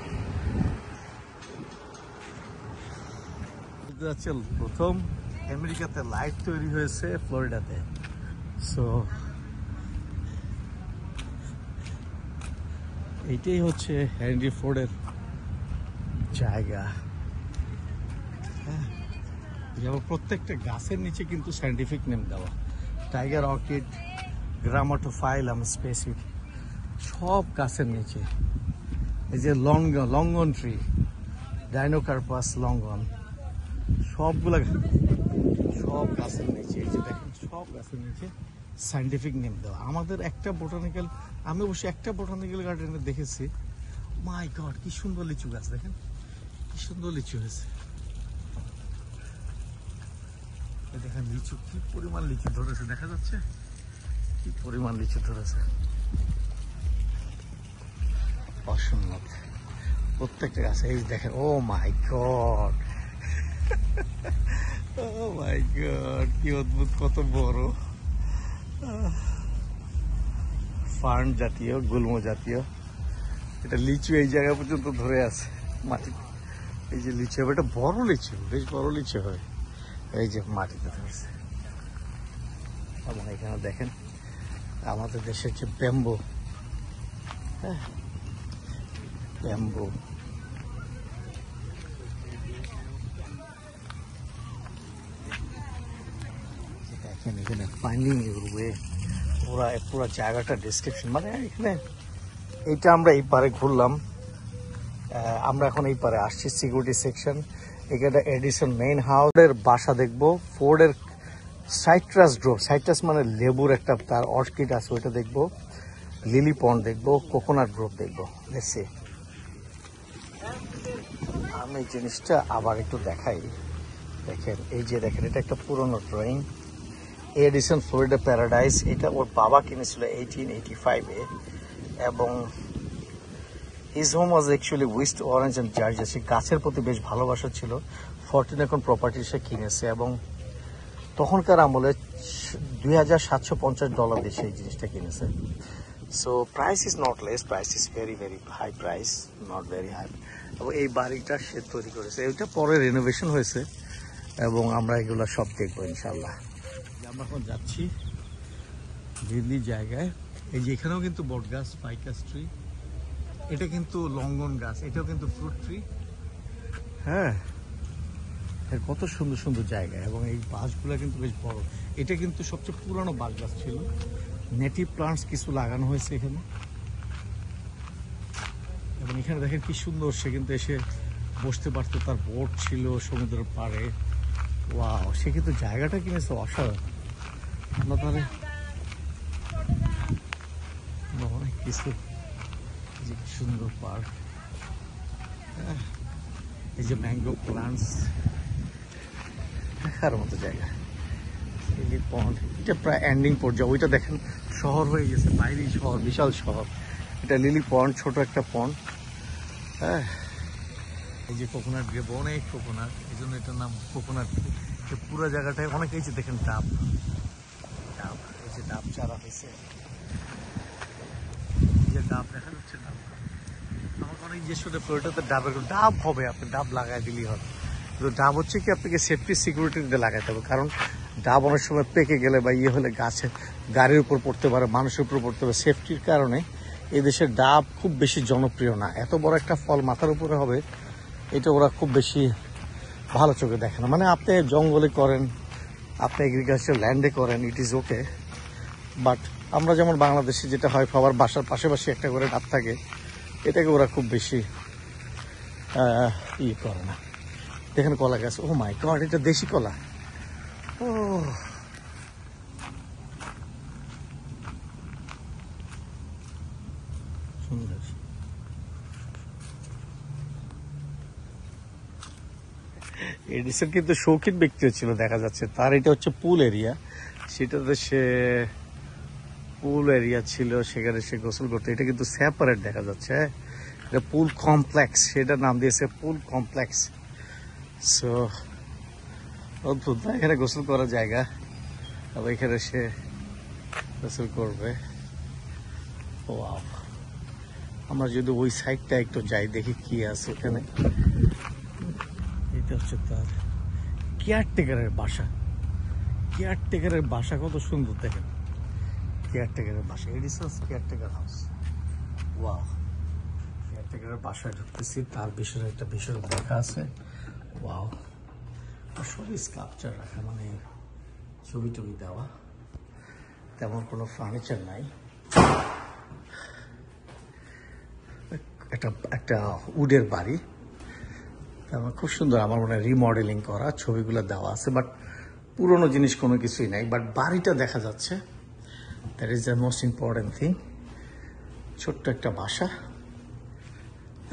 প্রথম আমেরিকাতে লাইট তৈরি হয়েছে ফ্লোরিডাতে। সো এইটাই হচ্ছে হেনরি ফোর্ডের জায়গা। হ্যাঁ, যেমন প্রত্যেকটা গাছের নিচে কিন্তু সায়েন্টিফিক নেম দেওয়া। টাইগার অর্কিড, গ্রামাটোফাইলাম স্পেসিফিক, সব গাছের নিচে। এই যে লঙ্গন ট্রি, ডাইনোকার্পাস লঙ্গন, সবগুলা সব গাছের নিচে। এই যে দেখেন, সব গাছের নিচে সায়েন্টিফিক নেম দেওয়া। আমাদের একটা বোটানিক্যাল, আমি অবশ্যই একটা বোটানিক্যাল গার্ডেনে দেখেছি। মাই গড, কি সুন্দর লিচু গাছ, দেখেন কি সুন্দর লিচু হয়েছে। দেখেন লিচু, কি পরিমাণ লিচু ধরেছে, দেখা যাচ্ছে কি পরিমাণ লিচু ধরেছে। অসম্ভব, প্রত্যেকটা গাছে। এই দেখেন, ও my god, O my god, কি অদ্ভুত, কত বড়। ফার্ন জাতীয়, গুল্ম জাতীয় এটা লিচু এই জায়গা পর্যন্ত ধরে আছে মাটি। এই যে লিচু হবে, এটা বড় লিচু, বেশ বড় লিচু হয়। এই যে মাটিতে ধরেছে। এবং এখানে দেখেন আমাদের দেশের যে ব্যাম্বু, হ্যাঁ ব্যাম্বু। দেখেন এখানে ফাইন্ডিং ইউর ওয়ে, পুরো জায়গাটা ডেসক্রিপশন। মানে এখানে এইটা আমরা এই পারে ঘুরলাম, আমরা এখন এই পারে আসছি সিকিউরিটি সেকশন। এখানে এডিসন মেইন হাউসের বাসা দেখবো, ফোর্ডের সাইট্রাস গ্রোভ, সাইট্রাস মানে লেবুর একটা তার অর্কিড আছে, ওইটা দেখবো, লিলি পন্ড দেখবো, কোকোনাট গ্রোভ দেখবো। দেখছি আমি এই জিনিসটা আবার একটু দেখাই। দেখেন এই যে দেখেন, এটা একটা পুরনো ড্রয়িং, এডিসন ফ্লোরিডা প্যারাডাইস। এটা ওর বাবা কিনেছিল 1885-এ এবং his home was actually West Orange and Georgia. সে গাছের প্রতি বেশ ভালোবাসা ছিল। 14 এখন প্রপার্টি সে কিনেছে এবং তখনকার আমলে $2,750 দিয়ে সেই জিনিসটা কিনেছে। So price is not less, price is very very high price, not very high. এবং এই বাড়িটা সে তৈরি করেছে, এইটা পরে রেনোভেশন হয়েছে। এবং আমরা এগুলো সব দেখবো ইনশাল্লাহ। আমরা এখন যাচ্ছি দিল্লি জায়গায়। এই যে এখানেও কিন্তু বট গাছ, ফাইকাস ট্রি, এটা কিন্তু লঙ্গন গাছ, এটাও কিন্তু ফ্রুট ট্রি। হ্যাঁ, এর কত সুন্দর সুন্দর জায়গা, এবং এই বাঁশগুলো কিন্তু বেশ বড়। এটা কিন্তু সবচেয়ে পুরানো বাঁশ গাছ ছিল। নেটিভ প্লান্টস কিছু লাগানো হয়েছে এখানে, এবং এখানে দেখেন কি সুন্দর, সে কিন্তু এসে বসতে পারতো, তার বোট ছিল সমুদ্রের পাড়ে। ওয়াও, সে কিন্তু জায়গাটা কিনেছে অসাধারণ। আমরা তাহলে অনেক কিছু, যে কি সুন্দর পার্ক, এই যে ম্যাঙ্গো প্লান্টস, দেখার মতো জায়গা। লিলি পন্ড, এটা প্রায় এন্ডিং পর্যায়ে। ওইটা দেখেন শহর হয়ে গেছে, বাইরেই শহর, বিশাল শহর। এটা লিলি পন্ড, ছোট একটা পন্ড। হ্যাঁ, এই যে কোকোনাট গ্রেপ, অনেক কোকোনাট, এই জন্য এটার নাম কোকোনাট। পুরো জায়গাটায় অনেক, এই যে দেখেন ডাব, ডাব, এই যে ডাব চারা হয়েছে, এই যে ডাব দেখা যাচ্ছে। ডাব আমাকে অনেক জিজ্ঞেস করে ফ্লোরিডাতে ডাবের, ডাব হবে, আপনি ডাব লাগাই দিলেই হবে। কিন্তু ডাব হচ্ছে কি, আপনাকে সেফটি সিকিউরিটিতে লাগাতে হবে, কারণ ডাব অনেক সময় পেকে গেলে বা ইয়ে হলে গাছে, গাড়ির উপর পড়তে পারে, মানুষের উপর পড়তে পারে। সেফটির কারণে এই দেশের ডাব খুব বেশি জনপ্রিয় না। এত বড় একটা ফল মাথার উপরে হবে, এটা ওরা খুব বেশি ভালো চোখে দেখে না। মানে আপনি জঙ্গলে করেন, আপনি এগ্রিকালচার ল্যান্ডে করেন, ইট ইজ ওকে। বাট আমরা যেমন বাংলাদেশে যেটা হয়, সবার বাসার পাশাপাশি একটা করে ডাব থাকে, এটাকে ওরা খুব বেশি ইয়ে করে না। দেখেন কলা গাছ, ও মাই গড, এটা দেশি কলা। ও সুন্দর। এডিসন কিন্তু শৌখিন ব্যক্তিও ছিল দেখা যাচ্ছে। তার এটা হচ্ছে পুল এরিয়া, সেটাতে সে পুল এরিয়া ছিল, সেখানে সে গোসল করতো। এটা কিন্তু সেপারেট দেখা যাচ্ছে, হ্যাঁ, এটা পুল কমপ্লেক্স, সেটার নাম দিয়েছে পুল কমপ্লেক্স। সো অদ্ভুত না, এখানে গোসল করার জায়গা, আবার এখানে সে গোসল করবে। ওয়াও, আমরা যদি ওই সাইডটা একটু যাই, দেখি কি আছে ওখানে। এটা হচ্ছে তার কেয়ারটেকারের বাসা। কেয়ারটেকারের বাসা কত সুন্দর, দেখেন কেয়ারটেকারের বাসা, এডিসনস কেয়ারটেকার হাউস। ওয়াও, কেয়ারটেকারের বাসায় ঢুকতেছি, তার বিষয়ে একটা বিষয় দেখা আছে। ওয়াও, সবই স্কাল্পচার রাখা, মানে ছবি টবি দেওয়া, তেমন কোনো ফার্নিচার নাই। একটা উডের বাড়ি, আমার খুব সুন্দর, আমার মনে হয় রিমডেলিং করা, ছবিগুলো দেওয়া আছে, বাট পুরোনো জিনিস কোনো কিছুই নাই। বাট বাড়িটা দেখা যাচ্ছে, that is the most important thing. ছোট্ট একটা বাসা,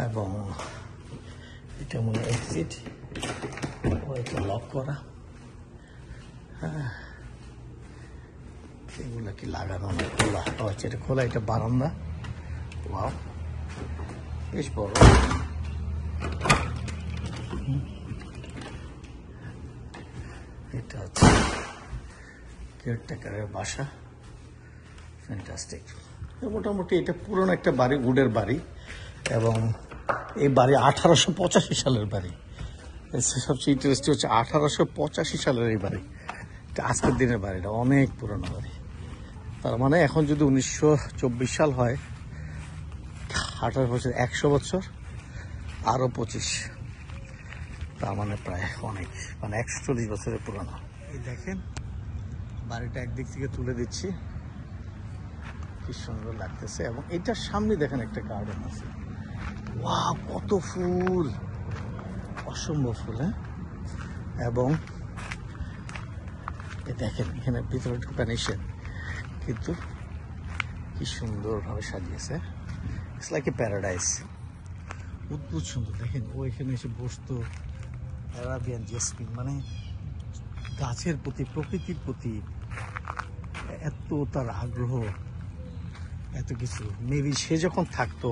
এবং এটা মনে হয় এক্সিট, এটা লক করা। হ্যাঁ, এগুলা কি লাগানো না, খোলা হচ্ছে, এটা খোলা, এটা বারান্দা। ওয়াও, বেশ বড়। এটা হচ্ছে কেয়ারটেকারের বাসা, ফ্যান্টাস্টিক। মোটামুটি এটা পুরনো একটা বাড়ি, উডের বাড়ি, এবং এই বাড়ি 1885 সালের বাড়ি। সবচেয়ে ইন্টারেস্টিং হচ্ছে 1885 সালের এই বাড়ি, এটা আজকের দিনের বাড়িটা অনেক পুরনো বাড়ি। তার মানে এখন যদি 1924 সাল হয়, 18 বছর, 100 বছর, আরো 25, তার মানে প্রায় অনেক, মানে 140 বছরের পুরনো। এই দেখেন বাড়িটা একদিক থেকে তুলে দিচ্ছি, কি সুন্দর লাগতেছে। এবং এটার সামনে দেখেন একটা গার্ডেন আছে। ওয়াও, কত ফুল, অসম্ভব ফুল। হ্যাঁ, এবং দেখেন এখানে ভিতরে ঢোকা নিষেধ, কিন্তু কি সুন্দরভাবে সাজিয়েছে। ইটস লাইক এ প্যারাডাইস, অদ্ভুত সুন্দর। দেখেন ও এখানে এসে বসতো, অ্যারাবিয়ান জেসমিন, মানে গাছের প্রতি, প্রকৃতির প্রতি এত তার আগ্রহ, এত কিছু। মেবি সে যখন থাকতো,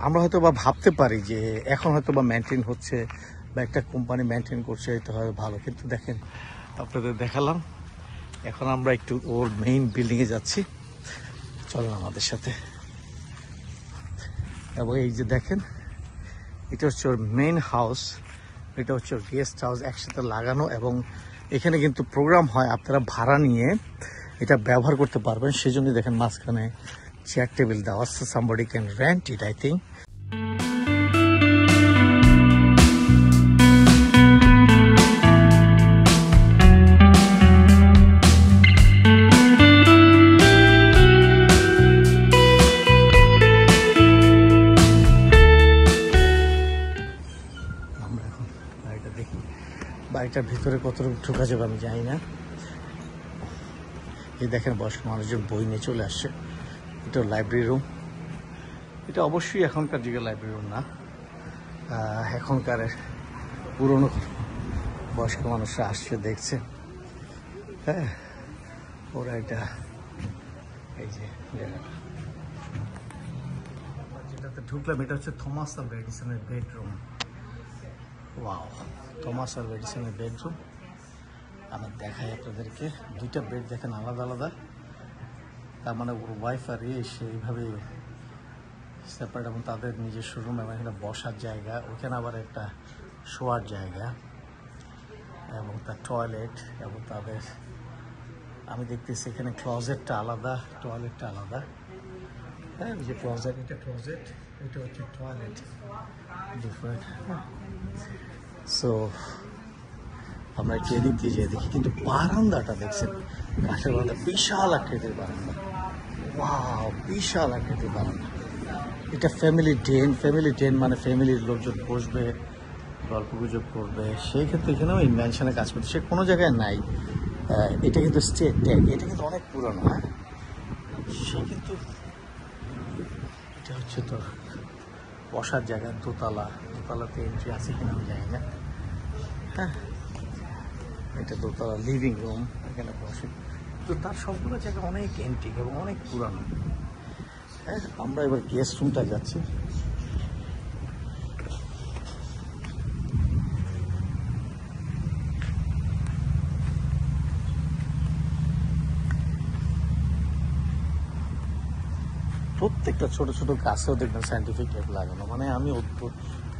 আমরা হয়তো বা ভাবতে পারি যে এখন হয়তো বা মেনটেন হচ্ছে, বা একটা কোম্পানি মেনটেন করছে, এটা হয় ভালো। কিন্তু দেখেন, আপনাদের দেখালাম, এখন আমরা একটু ওর মেইন বিল্ডিংয়ে যাচ্ছি, চলেন আমাদের সাথে। এবং এই যে দেখেন, এটা হচ্ছে ওর মেইন হাউস, এটা হচ্ছে গেস্ট হাউস একসাথে লাগানো, এবং এখানে কিন্তু প্রোগ্রাম হয়, আপনারা ভাড়া নিয়ে এটা ব্যবহার করতে পারবেন। সেজন্য দেখেন মাঝখানে চেয়ার টেবিল দেওয়া, somebody can rent it I think. বাড়িটার ভিতরে কতটুকু ঢোকা যাবে আমি জানি না। এই দেখেন বয়স্ক মানুষজন বই নিয়ে চলে আসছে। এটা লাইব্রেরি রুম, এটা অবশ্যই এখনকার যুগের লাইব্রেরি রুম না, এখনকার পুরনো বয়স্ক মানুষরা আসছে দেখছে। হ্যাঁ, ওরা এটা এই যে যেটাতে ঢুকলাম এটা হচ্ছে থমাস আলভা এডিসনের বেডরুম। ওয়াও, থমাস আলভা এডিসনের বেডরুম। আমি দেখাই আপনাদেরকে, দুইটা বেড দেখেন আলাদা আলাদা, তার মানে ওর ওয়াইফ আর সেইভাবে সেপারেট, এবং তাদের নিজস্ব রুম, এবং এখানে বসার জায়গা, ওখানে আবার একটা শোয়ার জায়গা, এবং তার টয়লেট, এবং তাদের আমি দেখতেছি এখানে ক্লজেটটা আলাদা, টয়লেটটা আলাদা। হ্যাঁ, যে ক্লজেট, এটা ক্লজেট, এটা হচ্ছে টয়লেট, ডিফারেন্ট। সো আমরা একটু এদিক দিয়ে যেয়ে দেখি, কিন্তু বারান্দাটা দেখছেন, কাঠের বারান্দা, বিশাল আকৃতির বারান্দা। ওয়াও, বিশাল আকৃতির বারান্দা। এটা ফ্যামিলি ডেন মানে ফ্যামিলির লোকজন বসবে, গল্প গুজব করবে, সেই ক্ষেত্রে এখানেও ইনভেনশনে কাজ করছে, সে কোনো জায়গায় নাই। এটা কিন্তু স্টেট ডেক, এটা কিন্তু অনেক পুরনো। হ্যাঁ, সে কিন্তু এটা হচ্ছে তো বসার জায়গা, দোতলাতে এন্ট্রি আছে কিনা আমি জানি না। হ্যাঁ, এটা দোতলা লিভিং রুম, এখানে বসে। তো তার সবগুলো জায়গা অনেক এন্টিক এবং অনেক পুরানো। হ্যাঁ, আমরা এবার গেস্ট রুমটা যাচ্ছি। প্রত্যেকটা ছোট ছোট গাছেও দেখবেন সাইন্টিফিক টেপ লাগানো, মানে আমি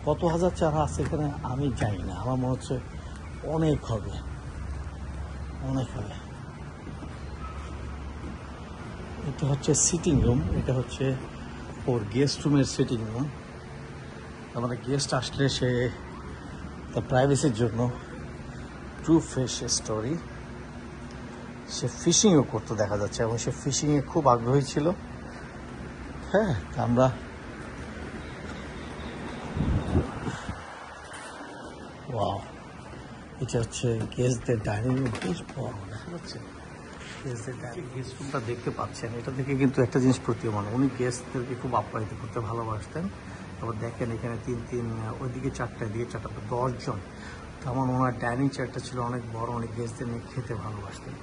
কত হাজার চারা আছে এখানে আমি জানি না, আমার মনে হচ্ছে অনেক হবে, অনেক হবে। এটা হচ্ছে সিটিং রুম, এটা হচ্ছে ওর গেস্ট রুমের সিটিং রুম। আমাদের গেস্ট আসলে সে তার প্রাইভেসির জন্য ট্রু ফিশ স্টোরি, সে ফিশিংও করতে দেখা যাচ্ছে, এবং সে ফিশিংয়ে খুব আগ্রহী ছিল। হ্যাঁ, আমরা ওয়াও, এটা হচ্ছে গেস্টদের ডাইনিং রুম, বেশ বড় দেখা যাচ্ছে। গেস্ট রুমটা দেখতে পাচ্ছেন, এটা থেকে কিন্তু একটা জিনিস প্রতীয়মান, উনি গেস্টদেরকে খুব আপ্যায়িত করতে ভালোবাসতেন। তারপর দেখেন এখানে তিন ওইদিকে চারটা, এদিকে চারটা, 10 জন। তেমন ওনার ডাইনিং চেয়ারটা ছিল অনেক বড়, অনেক গেস্টদের নিয়ে খেতে ভালোবাসতেন।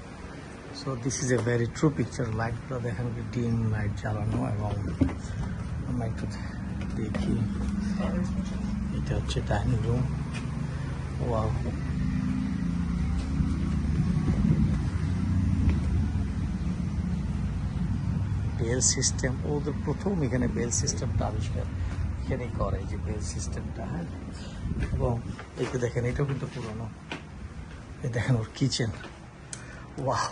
So this is a very true picture. লাইটগুলো দেখেন ডিম লাইট জ্বালানো, এবং আমরা একটু দেখি, এটা হচ্ছে dining room. Wow, bell system, ওদের প্রথম এখানে বেল সিস্টেমটা আবিষ্কার এখানেই করে, যে বেল সিস্টেমটা। হ্যাঁ, এবং একে দেখেন এটাও কিন্তু পুরোনো। এই দেখেন ওর কিচেন, ওয়াও,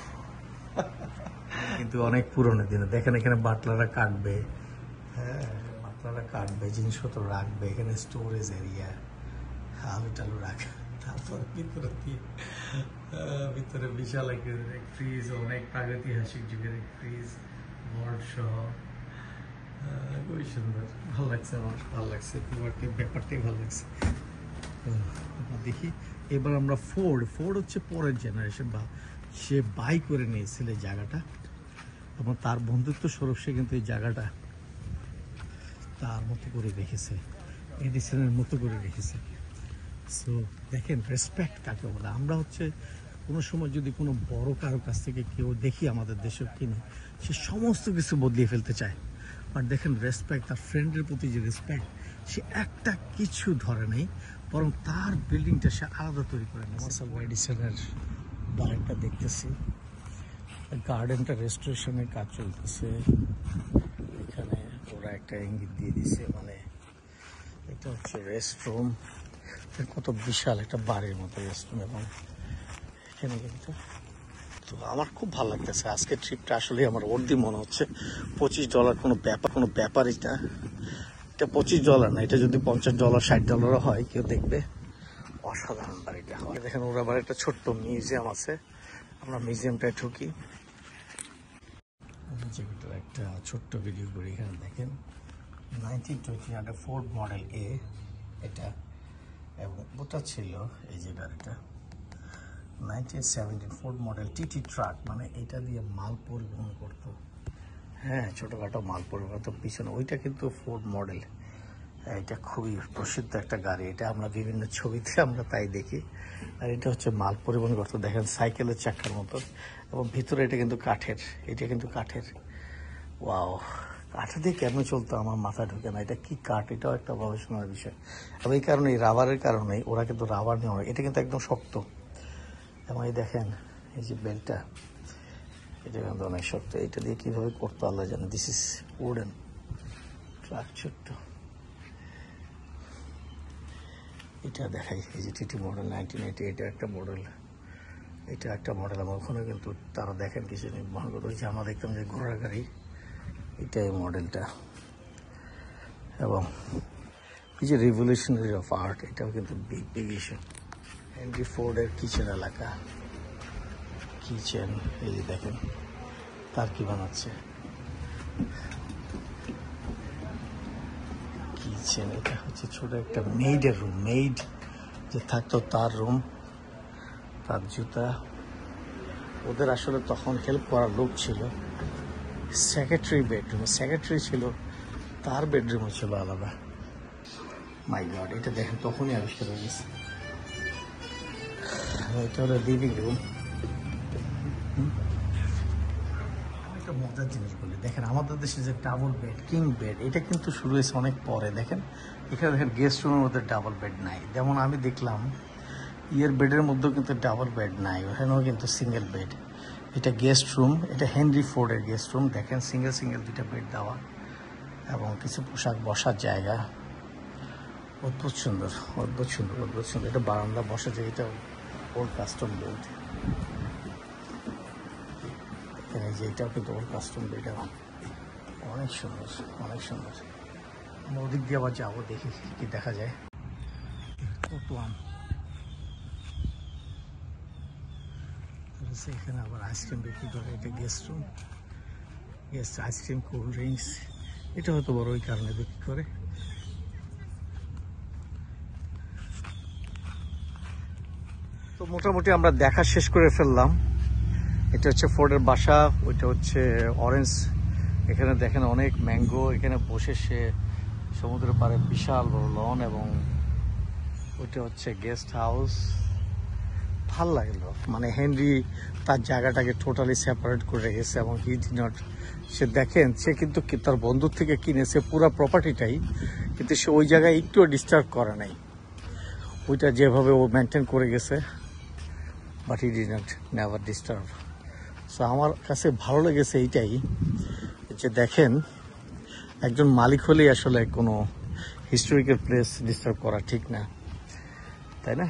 কিন্তু অনেক পুরোনো দিনে। দেখেন এখানে বাটলাররা কাটবে, হ্যাঁ, বাটলাররা কাটবে, জিনিসপত্র রাখবে, এখানে স্টোরেজ এরিয়া, আলু টালু রাখা। তারপর ভিতরে বিশাল এক ফ্রিজ, অনেক প্রাগৈতিহাসিক যুগের এক ফ্রিজ, ভল্ট সহ, খুবই সুন্দর, ভালো লাগছে আমার, ভালো লাগছে ব্যাপারটাই ভালো লাগছে। দেখি এবার আমরা ফোর্ড হচ্ছে পরের জেনারেশন, বা সে বাই করে নিয়েছিল এই জায়গাটা, এবং তার বন্ধুত্ব স্বরূপ সে কিন্তু এই জায়গাটা তার মতো করে রেখেছে, এডিসনের মতো করে রেখেছে। সো দেখেন রেসপেক্ট কাকে বলে। আমরা হচ্ছে কোনো সময় যদি কোনো বড় কারো কাছ থেকে কেউ দেখি আমাদের দেশে কিনে, সে সমস্ত কিছু বদলিয়ে ফেলতে চায়। বাট দেখেন রেসপেক্ট, তার ফ্রেন্ডের প্রতি যে রেসপেক্ট, সে একটা কিছু ধরে নেই, বরং তার বিল্ডিংটা সে আলাদা তৈরি করে নেয়। থমাস আলভা এডিসনের বাড়িটা দেখতেছি, গার্ডেনটা রেস্টোরেশনের কাজ চলতেছে। এখানে ওরা একটা ইঙ্গিত দিয়ে দিছে, মানে এটা হচ্ছে রেস্টরুম, কত বিশাল একটা বাড়ির মতো রেস্টরুম, এবং এখানে কিন্তু তো আমার খুব ভালো লাগতেছে আজকের ট্রিপটা। আসলে আমার ওর্দি মনে হচ্ছে। $25 কোনো ব্যাপারই না। এটা $25 না, এটা যদি $50 $60 হয় কেউ দেখবে। অসাধারণ বাড়িটা হয়। দেখেন ওরা আবার একটা ছোট্ট মিউজিয়াম আছে, আমরা মিউজিয়ামটায় ঢুকি। একটা ছোট্ট ভিডিও করি। এখানে দেখেন 1920 ফোর্ড মডেল এ এটা, এবং ওটা ছিল এই যে গাড়িটা 1917 ফোর্ড মডেল টিটি ট্রাক, মানে এটা দিয়ে মাল পরিবহন করতো। হ্যাঁ, ছোটোখাটো মাল পরিবহন করতো পিছনে। ওইটা কিন্তু ফোর্ড মডেল, এটা খুবই প্রসিদ্ধ একটা গাড়ি। এটা আমরা বিভিন্ন ছবিতে আমরা তাই দেখি। আর এটা হচ্ছে মাল পরিবহন করতো। দেখেন সাইকেলের চাকার মতো, এবং ভিতরে এটা কিন্তু কাঠের। এটা কিন্তু কাঠের। ওয়াও, কাঠে দিয়ে কেন চলতো আমার মাথা ঢুকে না। এটা কি কাঠ, এটাও একটা গবেষণার বিষয়। এবং এই কারণে রাবারের কারণে ওরা কিন্তু রাবার নেওয়া, এটা কিন্তু একদম শক্ত। এবং এই দেখেন এই যে বেলটা, এটা কিন্তু অনেক শক্ত। এটা দিয়ে কীভাবে করতো আল্লাহ জানে। দিস ইজ উডেন ট্রাক, ছোট্ট। এটা দেখাই, এই যে টিটি মডেল 1980, এটা একটা মডেল, এটা একটা মডেল। আমার ওখানে কিন্তু তারা দেখেন কিছু নির্মাণ করে। ওই যে আমরা দেখতাম যে ঘোড়ার গাড়ি, এটা এই মডেলটা। এবং এই যে রিভলিউশনারি অফ আর্ট, এটাও কিন্তু বিগ ইস্যু। হেনরি ফোর্ডের কিচেন এলাকা, কিচেন এই যে দেখেন তার কি বানাচ্ছে কিচেন। এটা হচ্ছে ছোট একটা মেইডের রুম, মেইড যে থাকতো তার রুম, তার জুতা। ওদের আসলে তখন হেল্প করার লোক ছিল। সেক্রেটারি বেডরুম, সেক্রেটারি ছিল, তার বেডরুমও ছিল আলাদা। মাই গড, এটা দেখেন তখনই আবিষ্কার হয়ে গেছে। এটা হলো লিভিং রুম। একটা মজার জিনিস বলি, দেখেন আমাদের দেশে যে ডাবল বেড, কিং বেড, এটা কিন্তু শুরু হয়েছে অনেক পরে। দেখেন এখানে দেখেন গেস্ট রুমের মধ্যে ডাবল বেড নাই। যেমন আমি দেখলাম ইয়ের বেডের মধ্যেও কিন্তু ডাবল বেড নাই, ওখানেও কিন্তু সিঙ্গেল বেড। এটা গেস্ট রুম, এটা হেনরি ফোর্ডের গেস্ট রুম। দেখেন সিঙ্গেল দুইটা বেড দেওয়া, এবং কিছু পোশাক বসার জায়গা। অদ্ভুত সুন্দর। এটা বারান্দা, বসার জায়গা। এটা ওল্ড কাস্টম বেড। এই যে এটাও কিন্তু ওল্ড কাস্টম বেড, এবং অনেক সুন্দর। আমরা ওদিক দিয়ে আবার যাবো, দেখি কি দেখা যায়। এখানে আবার আইসক্রিম বিক্রি করে। এটা guest room, guest ice cream, cold drinks. এটা হয়তো বড় ওই কারণে বিক্রি করে। তো মোটামুটি আমরা দেখা শেষ করে ফেললাম। এটা হচ্ছে ফোর্ডের বাসা, ওইটা হচ্ছে অরেঞ্জ। এখানে দেখেন অনেক ম্যাঙ্গো। এখানে বসে সে সমুদ্রের পাড়ে বিশাল বড় লন, এবং ওইটা হচ্ছে গেস্ট হাউস। ভাল লাগলো, মানে হেনরি তার জায়গাটাকে টোটালি সেপারেট করে রেখেছে, এবং হি ডি নট, সে দেখেন সে কিন্তু তার বন্ধুর থেকে কিনেছে পুরো প্রপার্টিটাই, কিন্তু সে ওই জায়গায় একটুও ডিস্টার্ব করে নাই। ওইটা যেভাবে ও মেনটেন করে গেছে, but he D not never disturb. So আমার কাছে ভালো লেগেছে এইটাই, যে দেখেন একজন মালিক হলেই আসলে কোনো হিস্টোরিক্যাল প্লেস ডিস্টার্ব করা ঠিক না, তাই না?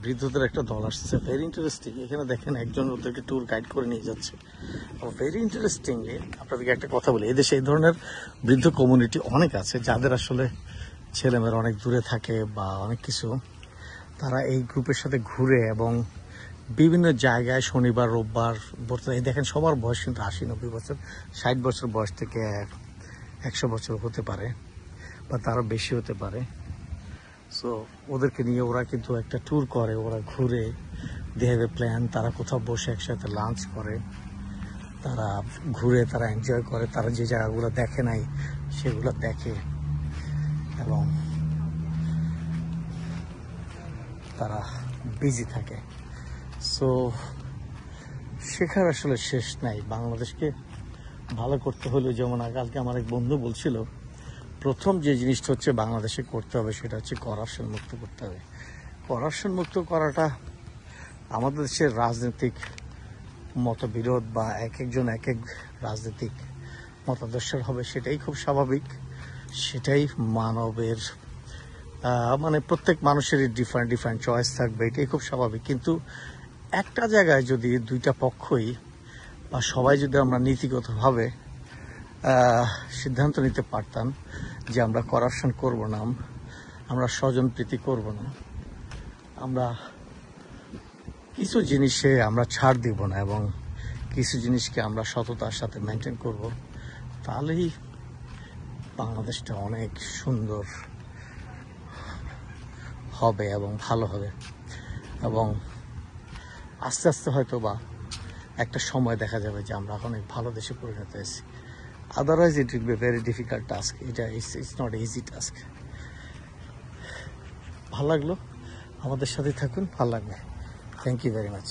বৃদ্ধদের একটা দল আসছে, ভেরি ইন্টারেস্টিং। এখানে দেখেন একজন ওদেরকে ট্যুর গাইড করে নিয়ে যাচ্ছে, ভেরি ইন্টারেস্টিংলি। আপনাদেরকে একটা কথা বলি, এদেশে এই ধরনের বৃদ্ধ কমিউনিটি অনেক আছে, যাদের আসলে ছেলেমেয়েরা অনেক দূরে থাকে বা অনেক কিছু, তারা এই গ্রুপের সাথে ঘুরে এবং বিভিন্ন জায়গায় শনিবার রোববার এই দেখেন সবার বয়স কিন্তু 80-90 বছর, 60 বছর বয়স থেকে 100 বছর হতে পারে, বা তারও বেশি হতে পারে। সো ওদেরকে নিয়ে ওরা কিন্তু একটা ট্যুর করে, ওরা ঘুরে, দে হ্যাভ এ প্ল্যান, তারা কোথাও বসে একসাথে লাঞ্চ করে, তারা ঘুরে, তারা এনজয় করে, তারা যে জায়গাগুলো দেখে নাই সেগুলো দেখে, এবং তারা বিজি থাকে। সো শেখার আসলে শেষ নাই। বাংলাদেশকে ভালো করতে হলে, যেমন কালকে আমার এক বন্ধু বলছিল, প্রথম যে জিনিসটা হচ্ছে বাংলাদেশে করতে হবে সেটা হচ্ছে করাপশন মুক্ত করতে হবে। করাপশন মুক্ত করাটা আমাদের দেশের রাজনৈতিক মতবিরোধ বা এক একজন এক এক রাজনৈতিক মতাদর্শের হবে, সেটাই খুব স্বাভাবিক, সেটাই মানবের মানে প্রত্যেক মানুষেরই ডিফারেন্ট ডিফারেন্ট চয়েস থাকবে, এটাই খুব স্বাভাবিক। কিন্তু একটা জায়গায় যদি দুইটা পক্ষই বা সবাই যদি আমরা নীতিগতভাবে সিদ্ধান্ত নিতে পারতাম যে আমরা করাপশন করব না, আমরা স্বজনপ্রীতি করব না, আমরা কিছু জিনিসে আমরা ছাড় দিব না এবং কিছু জিনিসকে আমরা সততার সাথে মেনটেন করব, তাহলেই বাংলাদেশটা অনেক সুন্দর হবে এবং ভালো হবে। এবং আস্তে আস্তে হয়তো বা একটা সময় দেখা যাবে যে আমরা অনেক ভালো দেশে পরিণত হয়েছি। Otherwise it will be very difficult task. এটা ইটস নট ইজি টাস্ক। ভালো লাগলো, আমাদের সাথে থাকুন, ভালো লাগবে। Thank you very much.